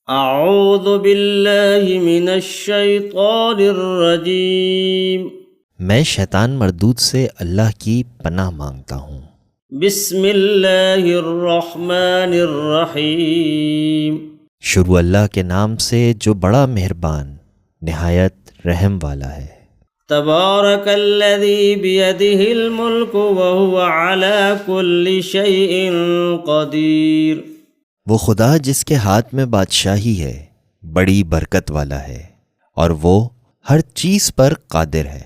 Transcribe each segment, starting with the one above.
اعوذ باللہ من الشیطان الرجیم میں شیطان مردود سے اللہ کی پناہ مانگتا ہوں۔ بسم اللہ الرحمن الرحیم شروع اللہ کے نام سے جو بڑا مہربان نہایت رحم والا ہے۔ تبارک الذی بیدہ الملک وہو علی کل شیء قدیر۔ وہ خدا جس کے ہاتھ میں بادشاہی ہے بڑی برکت والا ہے اور وہ ہر چیز پر قادر ہے۔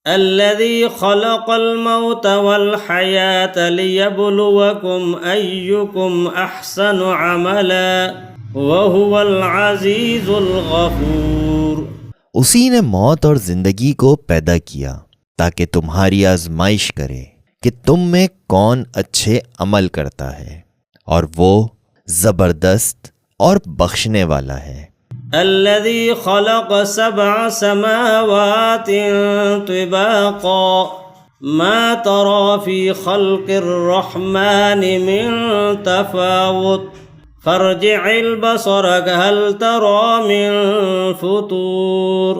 الذی خلق الموت والحیاة لیبلوکم ایکم احسن عملا وہو العزیز الغفور۔ اسی نے موت اور زندگی کو پیدا کیا تاکہ تمہاری آزمائش کرے کہ تم میں کون اچھے عمل کرتا ہے، اور وہ زبردست اور بخشنے والا ہے۔ الذي خلق 7 سماوات طباقا ما ترى في خلق الرحمن من تفاوت فارجع البصر هل ترى من فطور۔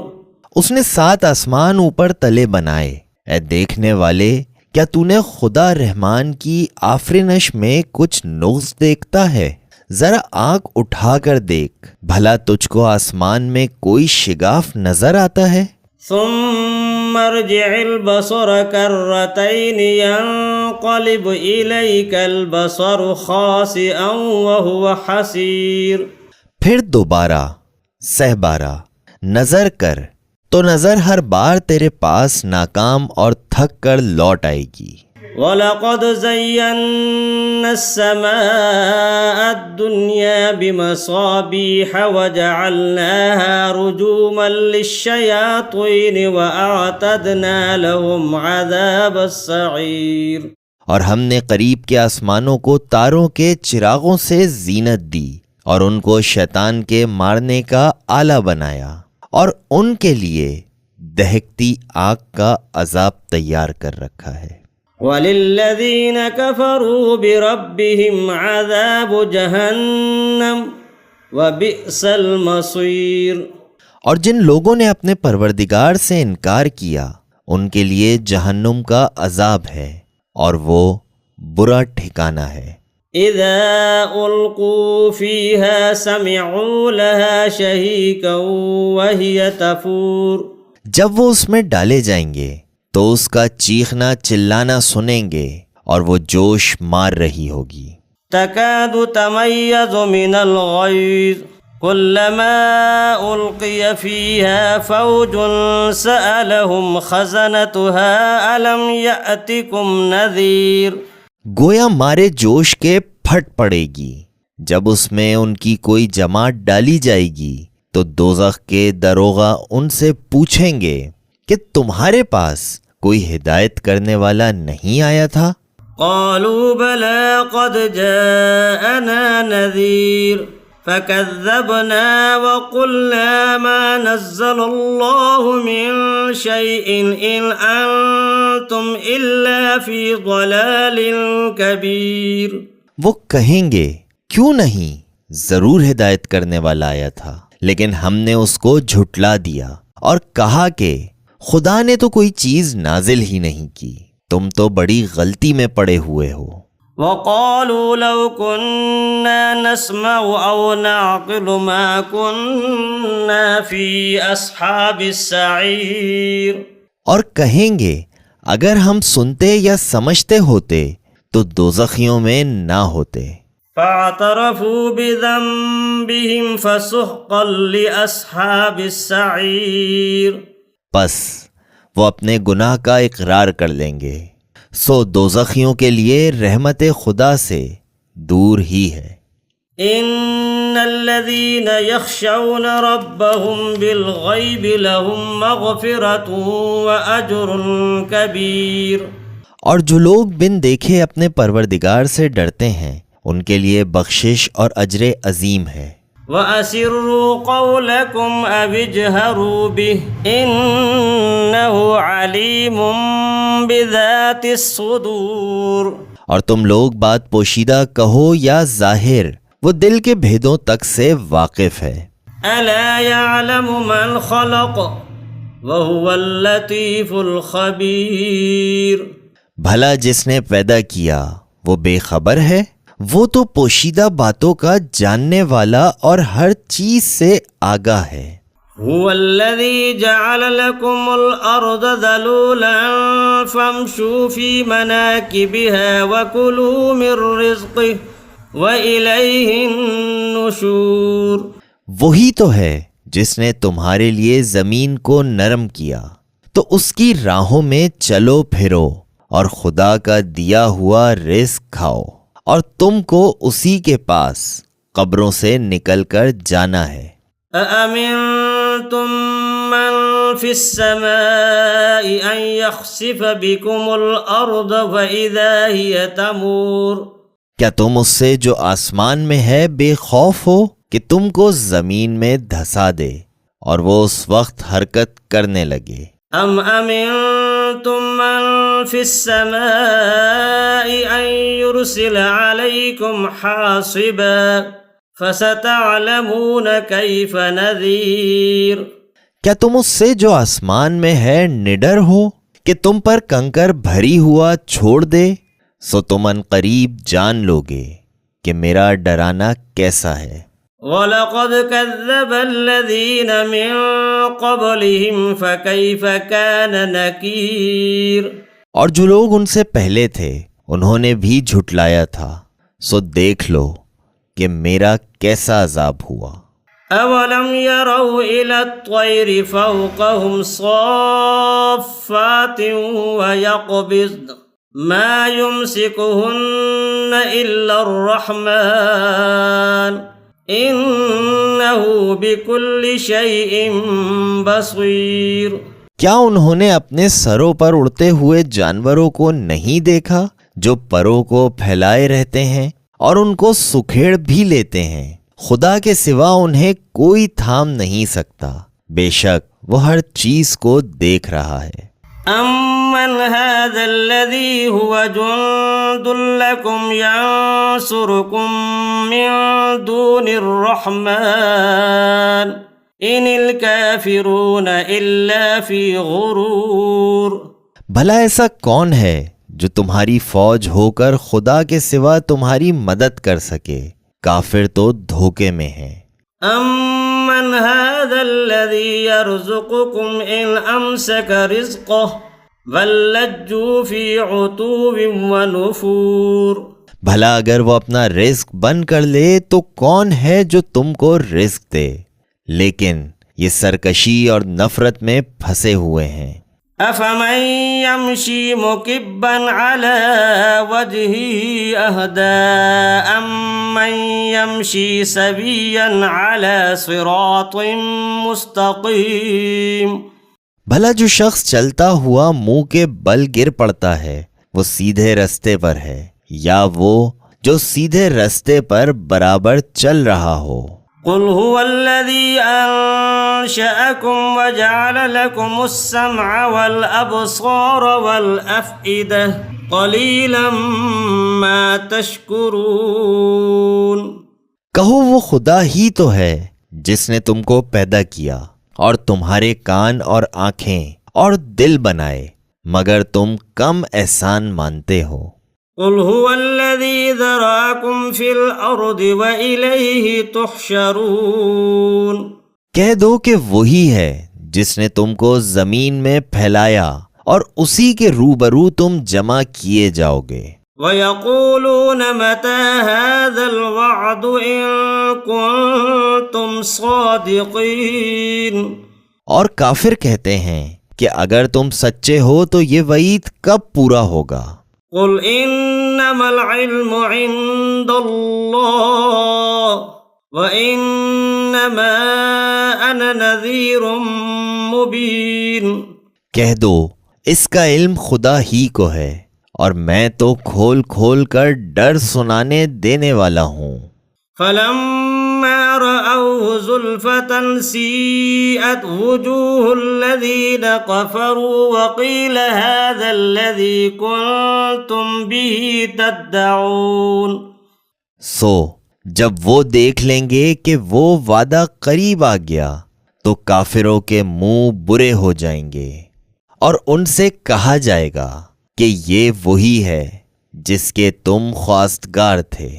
اس نے 7 آسمان اوپر تلے بنائے، اے دیکھنے والے کیا تو نے خدا رحمان کی آفرینش میں کچھ نقص دیکھتا ہے؟ ذرا آنکھ اٹھا کر دیکھ، بھلا تجھ کو آسمان میں کوئی شگاف نظر آتا ہے؟ ثم ارجع البصر كرتين ينقلب إليك البصر خاسئا وهو حسير۔ پھر دوبارہ 7 نظر کر تو نظر ہر بار تیرے پاس ناکام اور تھک کر لوٹ آئے گی۔ وَلَقَدْ زَيَّنَّا السَّمَاءَ الدُّنْيَا بِمَصَابِيحَ وَجَعَلْنَاهَا رُجُومًا لِلشَّيَاطِينِ وَأَعْتَدْنَا لَهُمْ عَذَابَ السَّعِيرِ۔ اور ہم نے قریب کے آسمانوں کو تاروں کے چراغوں سے زینت دی اور ان کو شیطان کے مارنے کا آلہ بنایا، اور ان کے لیے دہکتی آگ کا عذاب تیار کر رکھا ہے۔ وَلِلَّذِينَ كَفَرُوا بِرَبِّهِمْ عَذَابُ جَهَنَّمَ وَبِئْسَ الْمَصِيرُ۔ اور جن لوگوں نے اپنے پروردگار سے انکار کیا ان کے لیے جہنم کا عذاب ہے اور وہ برا ٹھکانہ ہے۔ اِذَا أُلْقُوا فِيهَا سَمِعُوا لَهَا شَهِيقًا وَهِيَ تَفُورُ۔ جب وہ اس میں ڈالے جائیں گے تو اس کا چیخنا چلانا سنیں گے اور وہ جوش مار رہی ہوگی۔ تَكَادُ تَمَيَّزُ مِنَ الْغَيْظِ كُلَّمَا أُلْقِيَ فِيهَا فَوْجٌ سَأَلَهُمْ خَزَنَتُهَا أَلَمْ يَأْتِكُمْ نَذِيرٌ۔ گویا مارے جوش کے پھٹ پڑے گی۔ جب اس میں ان کی کوئی جماعت ڈالی جائے گی تو دوزخ کے داروغہ ان سے پوچھیں گے کہ تمہارے پاس کوئی ہدایت کرنے والا نہیں آیا تھا؟ قالوا بلى قد جاءنا نذير فكذبنا وقلنا ما نزل الله من شيء إن أنتم إلا في ضلال كبير۔ وہ کہیں گے کیوں نہیں، ضرور ہدایت کرنے والا آیا تھا، لیکن ہم نے اس کو جھٹلا دیا اور کہا کہ خدا نے تو کوئی چیز نازل ہی نہیں کی، تم تو بڑی غلطی میں پڑے ہوئے ہو۔ وَقَالُوا لَوْ كُنَّا نَسْمَعُ أَوْ نَعْقِلُ مَا كُنَّا فِي أَصْحَابِ السَّعِيرِ۔ اور کہیں گے اگر ہم سنتے یا سمجھتے ہوتے تو دوزخیوں میں نہ ہوتے۔ فَاعْتَرَفُوا بِذَنبِهِمْ فَسُحْقًا لِأَصْحَابِ السَّعِيرِ۔ پس وہ اپنے گناہ کا اقرار کر لیں گے، سو دوزخیوں کے لیے رحمت خدا سے دور ہی ہے۔ ان الذين يخشون ربهم بالغيب لهم مغفرة واجر كبير۔ اور جو لوگ بن دیکھے اپنے پروردگار سے ڈرتے ہیں ان کے لیے بخشش اور اجر عظیم ہے۔ وَأَسِرُّوا قَوْلَكُمْ أَوِ اجْهَرُوا بِهِ إِنَّهُ عَلِيمٌ بِذَاتِ الصُّدُورِ۔ اور تم لوگ بات پوشیدہ کہو یا ظاہر، وہ دل کے بھیدوں تک سے واقف ہے۔ ألا يعلم من خلق وهو اللطيف الخبير۔ بھلا جس نے پیدا کیا وہ بے خبر ہے؟ وہ تو پوشیدہ باتوں کا جاننے والا اور ہر چیز سے آگاہ ہے۔ هو الذي جعل لكم الأرض ذلولا فامشوا في مناكبها وكلوا من رزقه وإليه النشور۔ وہی تو ہے جس نے تمہارے لیے زمین کو نرم کیا، تو اس کی راہوں میں چلو پھرو اور خدا کا دیا ہوا رزق کھاؤ، اور تم کو اسی کے پاس قبروں سے نکل کر جانا ہے۔ أأمنتم من في السماء أن يخسف بكم الأرض فإذا هي تمور۔ کیا تم اس سے جو آسمان میں ہے بے خوف ہو کہ تم کو زمین میں دھسا دے اور وہ اس وقت حرکت کرنے لگے؟ أم أمنتم من في السماء أن يرسل عليكم حاصبا فستعلمون كيف نذير۔ کیا تم اس سے جو آسمان میں ہے نڈر ہو کہ تم پر کنکر بھری ہوا چھوڑ دے؟ سو تم ان قریب جان لوگے کہ میرا ڈرانا کیسا ہے۔ وَلَقَدْ كَذَّبَ الَّذِينَ مِن قَبْلِهِمْ فَكَيْفَ كَانَ نَكِيرٌ۔ اور جو لوگ ان سے پہلے تھے انہوں نے بھی جھٹلایا تھا، سو دیکھ لو کہ میرا کیسا عذاب ہوا۔ أَوَلَمْ يَرَوْا إِلَى الطَّيْرِ فَوْقَهُمْ صَافَّاتٍ وَيَقْبِضْنَ مَا يُمْسِكُهُنَّ إِلَّا الرَّحْمَنُ إِنَّهُ بِكُلِّ شَيْءٍ بَصِيرٌ۔ کیا انہوں نے اپنے سروں پر اڑتے ہوئے جانوروں کو نہیں دیکھا جو پروں کو پھیلائے رہتے ہیں اور ان کو سکھیڑ بھی لیتے ہیں؟ خدا کے سوا انہیں کوئی تھام نہیں سکتا، بے شک وہ ہر چیز کو دیکھ رہا ہے۔ أَمَّنْ هَذَا الَّذِي هُوَ جُنْدٌ لَكُمْ يَنْصُرُكُمْ مِنْ دُونِ الرَّحْمَنِ إِنِ الْكَافِرُونَ إِلَّا فِي غُرُورٍ۔ بھلا ایسا کون ہے جو تمہاری فوج ہو کر خدا کے سوا تمہاری مدد کر سکے؟ کافر تو دھوکے میں ہیں۔ أَمَّنْ هَذَا الَّذِي يَرْزُقُكُمْ إِنْ أَمْسَكَ رِزْقَهُ بَل لَّجُّوا فِي عُتُوٍّ وَنُفُورٍ۔ بھلا اگر وہ اپنا رزق بند کر لے تو کون ہے جو تم کو رزق دے؟ لیکن یہ سرکشی اور نفرت میں پھنسے ہوئے ہیں۔ أَفَمَن يَمْشِي مُكِبًّا عَلَى وَجْهِهِ أَهْدَىٰ أَمَّن يَمْشِي سَوِيًّا عَلَى صِرَاطٍ مُّسْتَقِيمٍ۔ بھلا جو شخص چلتا ہوا منہ کے بل گر پڑتا ہے وہ سیدھے رستے پر ہے، یا وہ جو سیدھے رستے پر برابر چل رہا ہو؟ قل هو الذي أنشأكم وجعل لكم السمع والأبصار والأفئدة قليلا ما تشكرون۔ کہو وہ خدا ہی تو ہے جس نے تم کو پیدا کیا اور تمہارے کان اور آنکھیں اور دل بنائے، مگر تم کم احسان مانتے ہو۔ قل هو الذي ذرأكم في الأرض وإليه تحشرون۔ کہہ دو کہ وہی ہے جس نے تم کو زمین میں پھیلایا اور اسی کے روبرو تم جمع کیے جاؤ گے۔ وَيَقُولُونَ مَتَى هَذَا الْوَعْدُ إِن كُنتُمْ صَادِقِينَ۔ اور کافر کہتے ہیں کہ اگر تم سچے ہو تو یہ وعید کب پورا ہوگا؟ قل انما العلم عند اللہ وانما انا نذیر مبین۔ کہہ دو اس کا علم خدا ہی کو ہے اور میں تو کھول کھول کر ڈر سنانے دینے والا ہوں۔ فلما رأوه زلفة سيئت وجوه الذين كفروا وقيل هذا الذي كنتم به تدعون۔ سو جب وہ دیکھ لیں گے کہ وہ وعدہ قریب آ گیا تو کافروں کے منہ برے ہو جائیں گے اور ان سے کہا جائے گا کہ یہ وہی ہے جس کے تم خواستگار تھے۔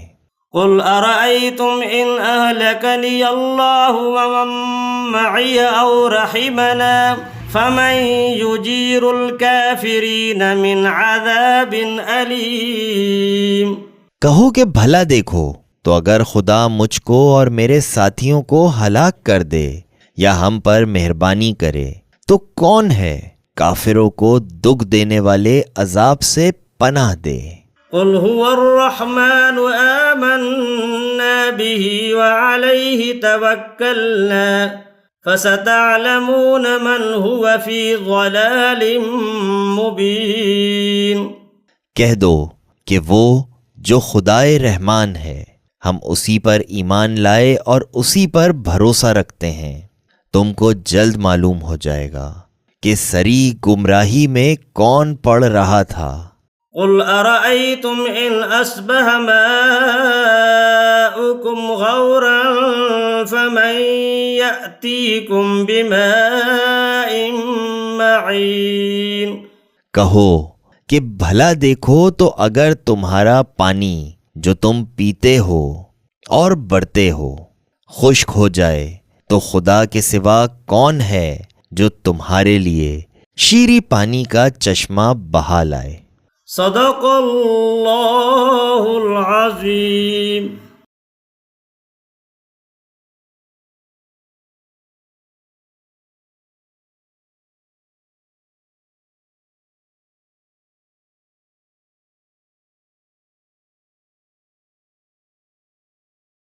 قل ارأيتم ان اهلكني الله ومن معي او رحمنا فمن يجير الكافرين من عذاب أليم۔ کہو کہ بھلا دیکھو تو اگر خدا مجھ کو اور میرے ساتھیوں کو ہلاک کر دے یا ہم پر مہربانی کرے تو کون ہے کافروں کو دکھ دینے والے عذاب سے پناہ دے۔ قل هو الرحمن آمنا به وعليه توكلنا فستعلمون من هو في ضلال مبين۔ کہہ دو کہ وہ جو خدائے رحمان ہے، ہم اسی پر ایمان لائے اور اسی پر بھروسہ رکھتے ہیں، تم کو جلد معلوم ہو جائے گا کہ سری گمراہی میں کون پڑ رہا تھا۔ قل ارأيتم ان اصبح ماؤكم غورا فمن يأتيكم بماء معين۔ کہو کہ بھلا دیکھو تو اگر تمہارا پانی جو تم پیتے ہو اور بڑھتے ہو خشک ہو جائے تو خدا کے سوا کون ہے جو تمہارے لیے شیریں پانی کا چشمہ بہا لائے۔ صدق اللہ العظیم۔